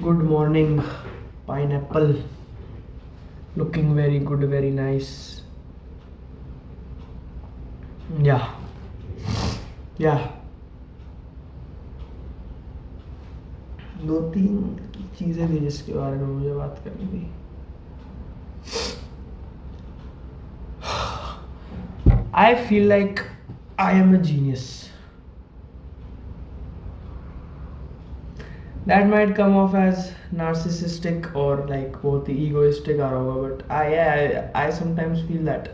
Good morning, pineapple. Looking very good, very nice. Yeah, yeah. दो तीन चीज़ें थी जिसके बारे में मुझे बात करनी थी. I feel like I am a genius. That might come off as narcissistic or like बहुत ही egoistic आ रहा होगा, but I sometimes feel that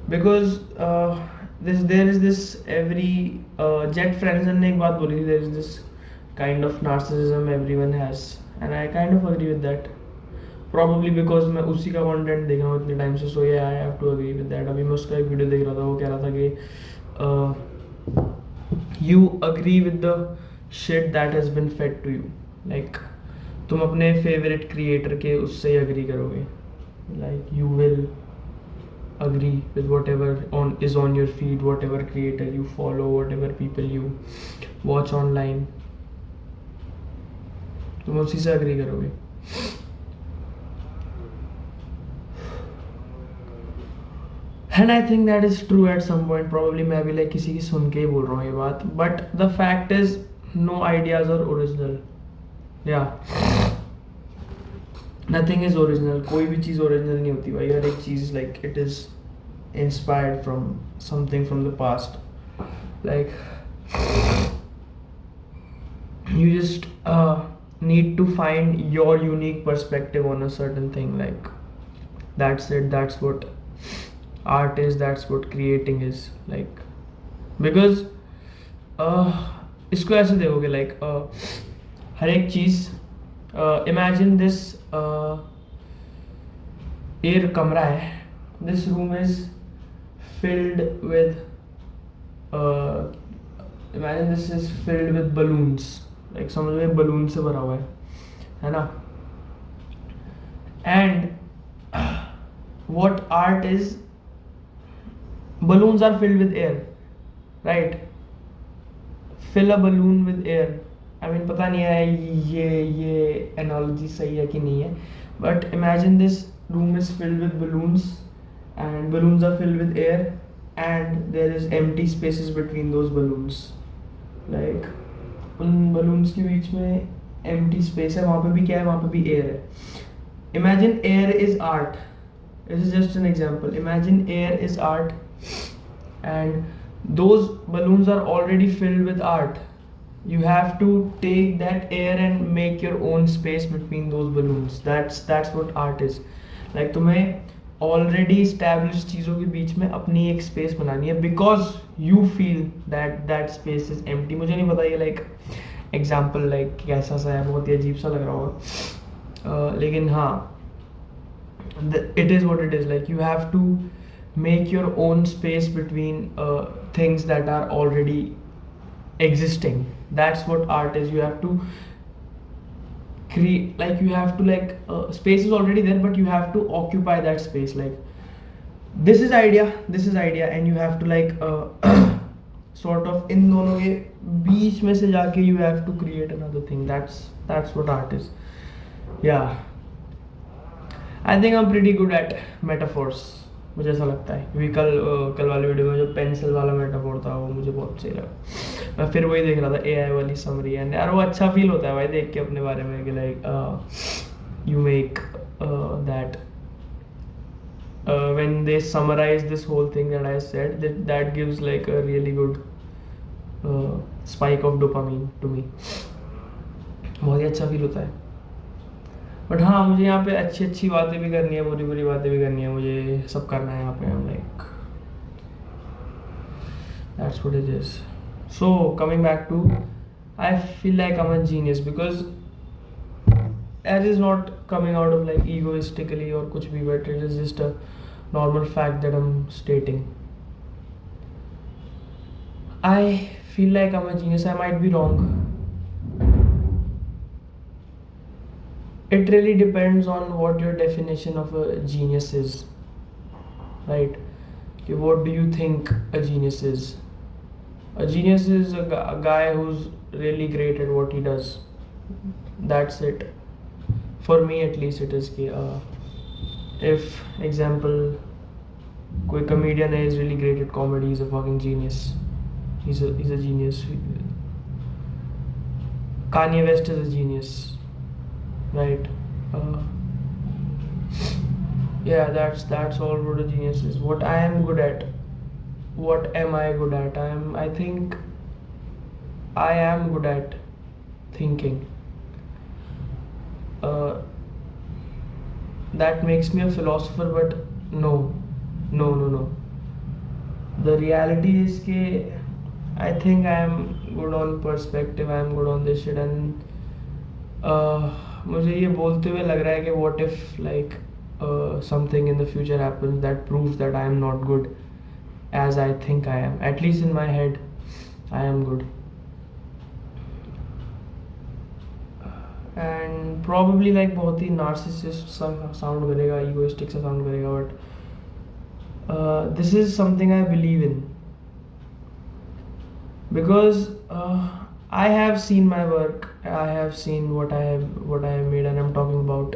because there is this every Jet Frenzen ने एक बात बोली थी, there is this kind of narcissism everyone has, and I kind of agree with that. Probably because मैं उसी का कंटेंट देख रहा हूँ इतने टाइम से, so yeah, I have to agree with that. अभी मैं उसका एक वीडियो देख रहा था, वो कह रहा था कि you agree with the shit that has been fed to you. Like तुम अपने फेवरेट क्रिएटर के उससे ही अग्री करोगे. Like you will agree with whatever is on your feed, whatever creator you follow, whatever people you watch online. तुम उसी से agree करोगे. And I think that is true at some point. Probably मैं भी like किसी की सुन के ही बोल रहा हूँ ये बात. But the fact is, no ideas are original. Yeah. Nothing is original. कोई भी चीज़ original नहीं होती भाई. हर एक चीज़ like it is inspired from something from the past. Like you just need to find your unique perspective on a certain thing. Like that's it. That's what art is. That's what creating is. Like because इसको ऐसे देखोगे like हर एक चीज़ imagine this air कमरा है. This room is filled with imagine this is filled with balloons. Like समझ में balloon से भरा हुआ है ना. And what art is, balloons are filled with air, right? Fill a balloon with air. I mean पता नहीं है ये analogy सही है कि नहीं है, but imagine this room is filled with balloons and balloons are filled with air and there is empty spaces between those balloons. Like उन balloons के बीच में empty space है, वहाँ पे भी क्या है, वहाँ पे भी air है. Imagine air is art. This is just an example. Imagine air is art and those balloons are already filled with art. You have to take that air and make your own space between those balloons. That's what art is. Like तुम्हें already established चीज़ों के बीच में अपनी एक space बनानी है because you feel that space is empty. मुझे नहीं पता ये like example like कैसा सा है, बहुत ही अजीब सा लग रहा होगा, लेकिन हाँ it is what it is. Like you have to make your own space between things that are already existing. That's what art is. You have to create, like you have to like space is already there but you have to occupy that space. Like this is idea and you have to like sort of इन दोनों के बीच में से जाके you have to create another thing. That's what art is. Yeah, I think I'm pretty good at metaphors. मुझे ऐसा लगता है क्योंकि कल वाले वीडियो में जो पेंसिल वाला मेटाफोर था वो मुझे बहुत सही लगा. मैं फिर वही देख रहा था AI वाली समरी एंड यार वो अच्छा फील होता है भाई देख के अपने बारे में कि like you make that when they summarize this whole thing that I said, that gives like a really good spike of dopamine to me. बहुत ही अच्छा फील होता है. बट हाँ मुझे यहाँ पे अच्छी बातें भी करनी है, बुरी बातें भी करनी है, मुझे सब करना है यहाँ पे. Like that's what it is. So coming back to, I feel like I'm a genius because that is not coming out of like egoistically or कुछ भी, but it is just a normal fact that I'm stating. I feel like I'm a genius. I might be wrong. It really depends on what your definition of a genius is, right? Okay, what do you think a genius is? A genius is a guy who's really great at what he does. That's it. For me at least it is कि if example कोई comedian is really great at comedy, he's a fucking genius. He's a genius. Kanye West is a genius, right? Uh, yeah, that's all what a genius is. What I am good at. What am I good at? I think I am good at thinking. Uh, that makes me a philosopher, but no, no. The reality is that I think I am good on perspective. I am good on this shit, and मुझे ये बोलते हुए लग रहा है कि what if like something in the future happens that proves that I am not good as I think I am. At least in my head, I am good. And probably like बहुत ही narcissist सा sound करेगा, egoistic सा sound करेगा, but this is something I believe in because I have seen my work. I have seen what I have made, and I'm talking about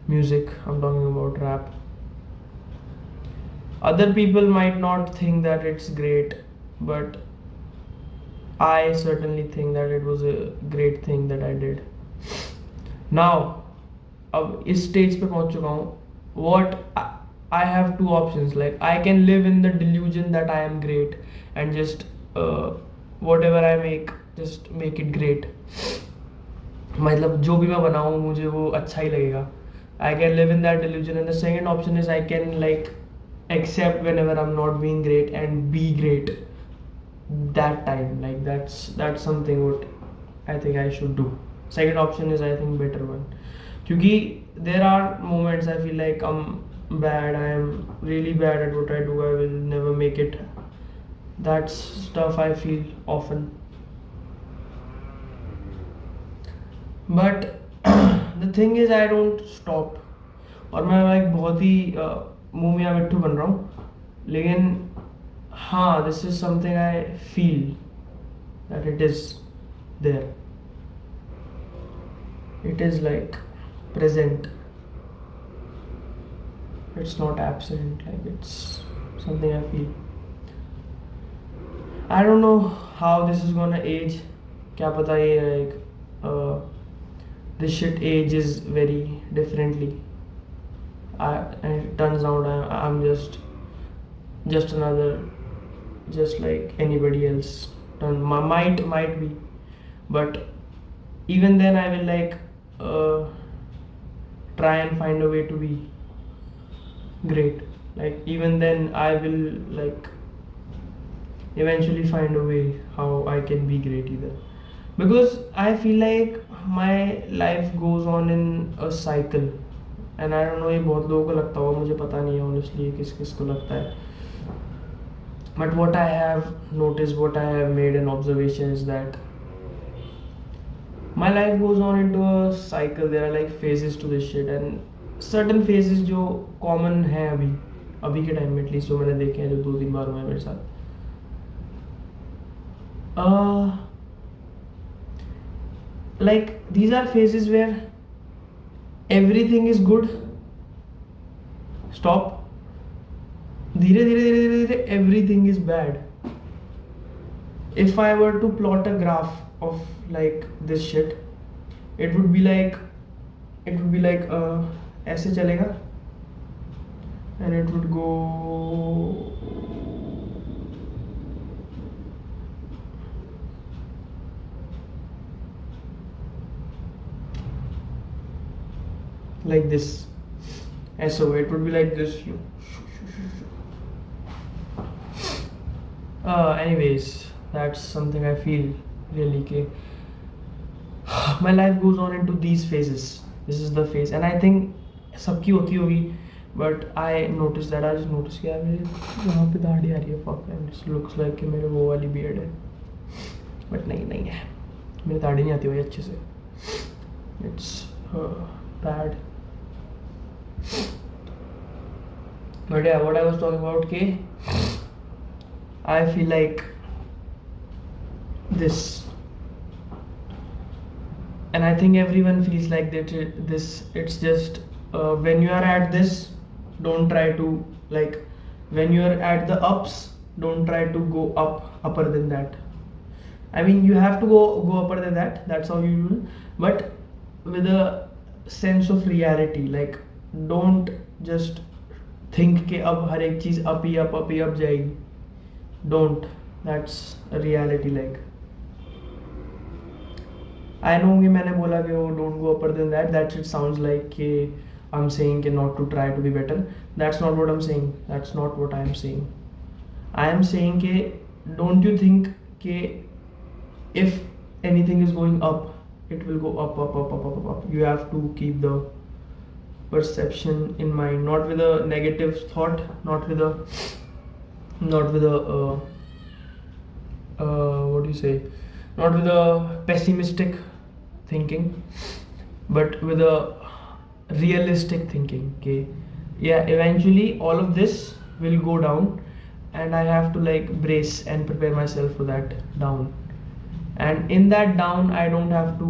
music. I'm talking about rap. Other people might not think that it's great, but I certainly think that it was a great thing that I did. Now, अब इस stage पे पहुंच चुका हूँ. What I have two options. Like I can live in the delusion that I am great and just whatever I make, just make it great. मतलब जो भी मैं बनाऊँ मुझे वो अच्छा ही लगेगा. I can live in that delusion. And the second option is I can like accept whenever I'm not being great and be great that time. Like that's something what I think I should do. Second option is I think better one. क्योंकि there are moments I feel like I'm bad. I am really bad at what I do. I will never make it. That's stuff I feel often. But the thing is I don't stop. और मैं like बहुत ही मुंह मियाँ मिट्ठू बन रहा हूँ, लेकिन हाँ, this is something I feel that it is there. It is like present. It's not absent. Like it's something I feel. I don't know how this is gonna age. क्या पता ये like this shit ages very differently. And it turns out I'm just another, just like anybody else. Might be, but even then I will like try and find a way to be great. Like even then I will like eventually find a way how I can be great either, because I feel like my life goes on in a cycle. And I don't know, ये बहुत लोगों को लगता होगा, मुझे पता नहीं है honestly किस किस को लगता है. But what I have noticed, what I have made an observation is that my life goes on into a cycle. There are like phases to this shit, and certain phases जो common है अभी के time में at least जो मैंने देखे हैं, जो 2-3 बार हुए हैं मेरे साथ. Like these are phases where everything is good. Stop. धीरे धीरे everything is bad. If I were to plot a graph of like this shit, it would be like ऐसे चलेगा, and it would go like this. And so it would be like this. Anyways, that's something I feel really okay. My life goes on into these phases. This is the phase, and I think सबकी होती होगी, but I noticed that. I just noticed कि यार मेरे यहाँ पे दाढ़ी आ रही है. Fuck, and it looks like कि मेरे वो वाली beard है, but नहीं है, मेरी दाढ़ी नहीं आती भाई अच्छे से. It's bad. But yeah, what I was talking about, okay, I feel like this, and I think everyone feels like that. This it's just when you are at this, don't try to like when you are at the ups, don't try to go upper than that. I mean, you have to go upper than that. That's how you do. But with a sense of reality, like don't just think कि अब हर एक चीज up ही up जाएगी. Don't. That's a reality. Like I know कि मैंने बोला कि वो don't go upper than that. That it sounds like कि I'm saying कि not to try to be better. That's not what I'm saying. That's not what I am saying. I am saying कि don't you think कि if anything is going up, it will go up. You have to keep the perception in mind, not with a negative thought, not with a what do you say, not with a pessimistic thinking, but with a realistic thinking. Okay, yeah, eventually all of this will go down, and I have to like brace and prepare myself for that down. And in that down, I don't have to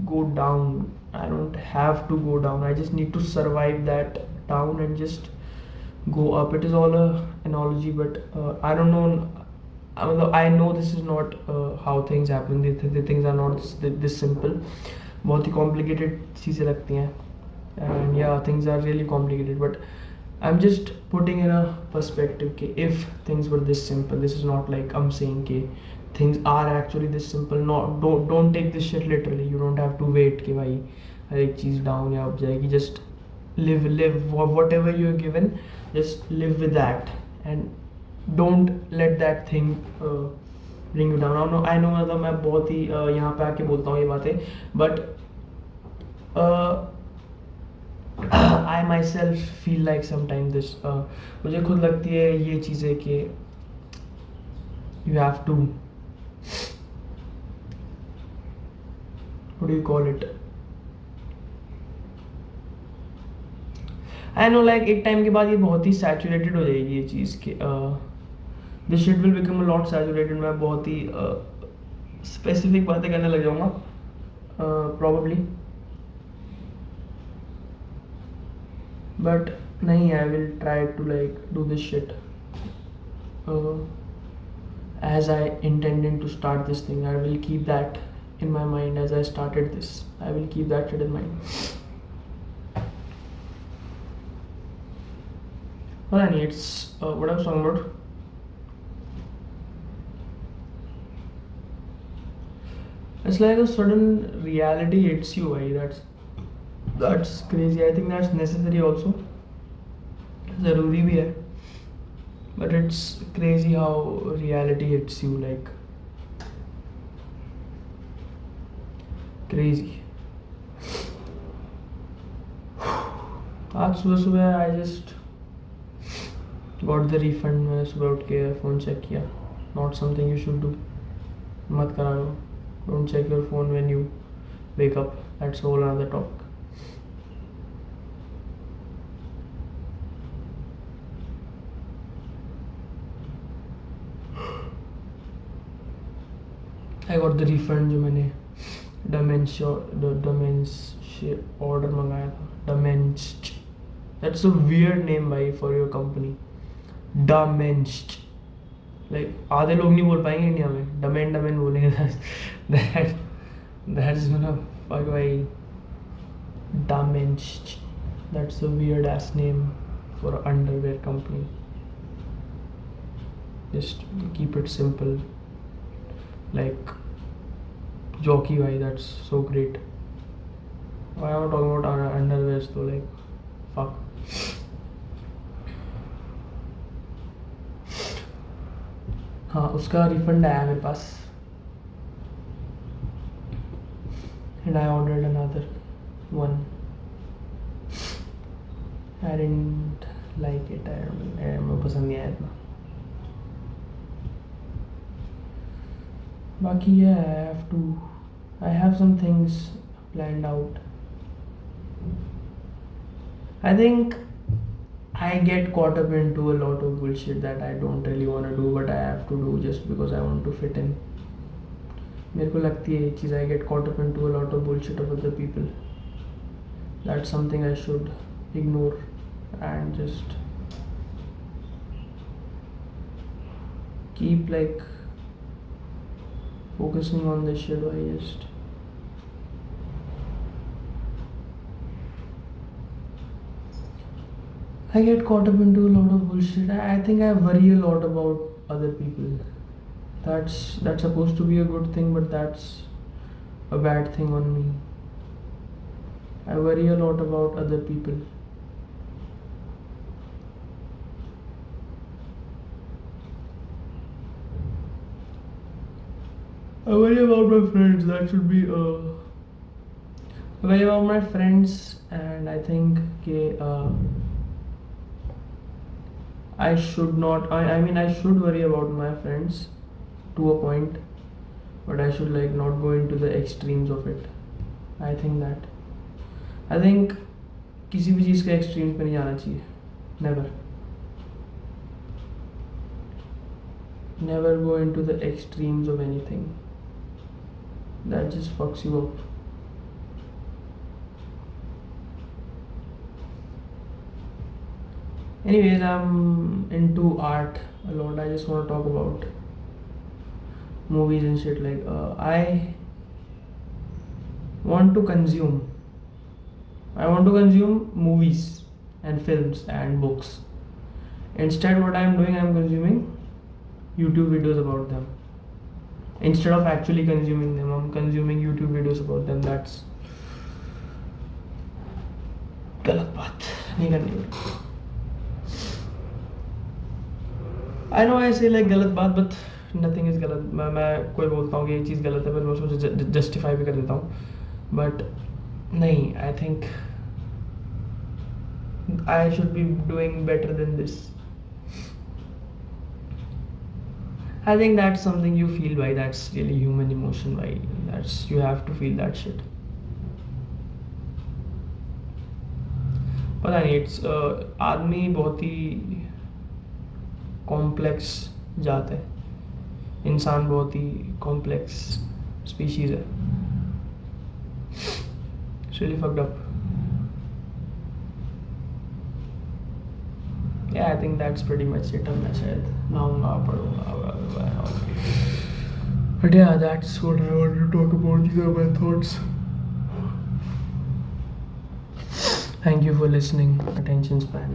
go down. I don't have to go down. I just need to survive that down and just go up. It is all a analogy, but I don't know. I know this is not how things happen. The things are not this simple. बहुत ही complicated चीज़ें लगती हैं. And yeah, things are really complicated. But I'm just putting in a perspective. कि if things were this simple, this is not like I'm saying कि things are actually this simple. No, don't take this shit literally. You don't have to wait कि भाई हर एक चीज़ down या up जाएगी. Just live whatever you're given. Just live with that and don't let that thing bring you down. I know मतलब मैं बहुत ही यहाँ पे आके बोलता हूँ ये बातें, but I myself feel like sometimes this मुझे खुद लगती है ये चीज़ें कि you have to, what do you call it, I know like एक टाइम के बाद ये बहुत ही सैचुरेटेड हो जाएगी ये चीज़ कि this shit will become a lot saturated. मैं बहुत ही स्पेसिफिक बातें करने लग जाऊँगा प्रॉबली, बट नहीं, I will try to like do this shit as I intended to start this thing. I will keep that in my mind as I started this. I will keep that shit in mind. Well, anyway, it's what I was talking about. It's like a sudden reality hits you. That's crazy. I think that's necessary also. ज़रूरी भी है. But it's crazy how reality hits you, like crazy. आज सुबह I just got the refund. मैंने सुबह उठ के phone check किया. Not something you should do. मत करा करो. Don't check your phone when you wake up. That's a whole other topic. I got the refund जो मैंने डमेंस ऑर्डर मंगाया था. डमेंस, that's a weird name भाई for your company. डमेंस, like आधे लोग नहीं बोल पाएंगे इंडिया में. डमेन बोलेंगे. That's gonna fuck भाई. डमेंस, that's a weird ass name for an underwear company. Just keep it simple. Like jockey भाई, that's so great. Why am I talking about our underwears though? Like fuck. हाँ, उसका refund आया मेरे पास. And I ordered another one. I didn't like it. मुझे पसंद नहीं आया इतना. बाकी I have some things planned out. I think I get caught up into a lot of bullshit that I don't really want to do, but I have to do just because I want to fit in. मेरे को लगती है ये चीज़, I get caught up into a lot of bullshit of other people. That's something I should ignore and just keep like focusing on this shit. I just I get caught up into a lot of bullshit. I think I worry a lot about other people. That's supposed to be a good thing, but that's a bad thing on me. I worry a lot about other people. I worry about my friends. That should be I worry about my friends, and I think I should not. I mean, I should worry about my friends to a point, but I should like not go into the extremes of it. I think that. I think किसी भी चीज़ के extremes पे नहीं जाना चाहिए. Never. Never go into the extremes of anything. That just fucks you up. Anyways, I'm into art a lot. I just want to talk about movies and shit. Like, I want to consume. I want to consume movies and films and books. Instead, what I'm doing, I'm consuming YouTube videos about them. Instead of actually consuming them, I'm consuming YouTube videos about them. That's गलत बात नहीं करनी. I know I say like गलत बात, but nothing is गलत. मैं कोई बोलता हूँ कि ये चीज़ गलत है, पर मैं उसको justify भी कर देता हूँ. But नहीं, I think I should be doing better than this. I think that's something you feel, why that's really human emotion, why that's you have to feel that shit. पता नहीं, it's आदमी बहुत ही complex जात है, इंसान बहुत ही complex species है. It's really fucked up. Yeah, I think that's pretty much it. मैं शायद नहाऊंगा, पढ़ूंगा. But yeah, that's what I wanted to talk about. These are my thoughts. Thank you for listening. Attention span.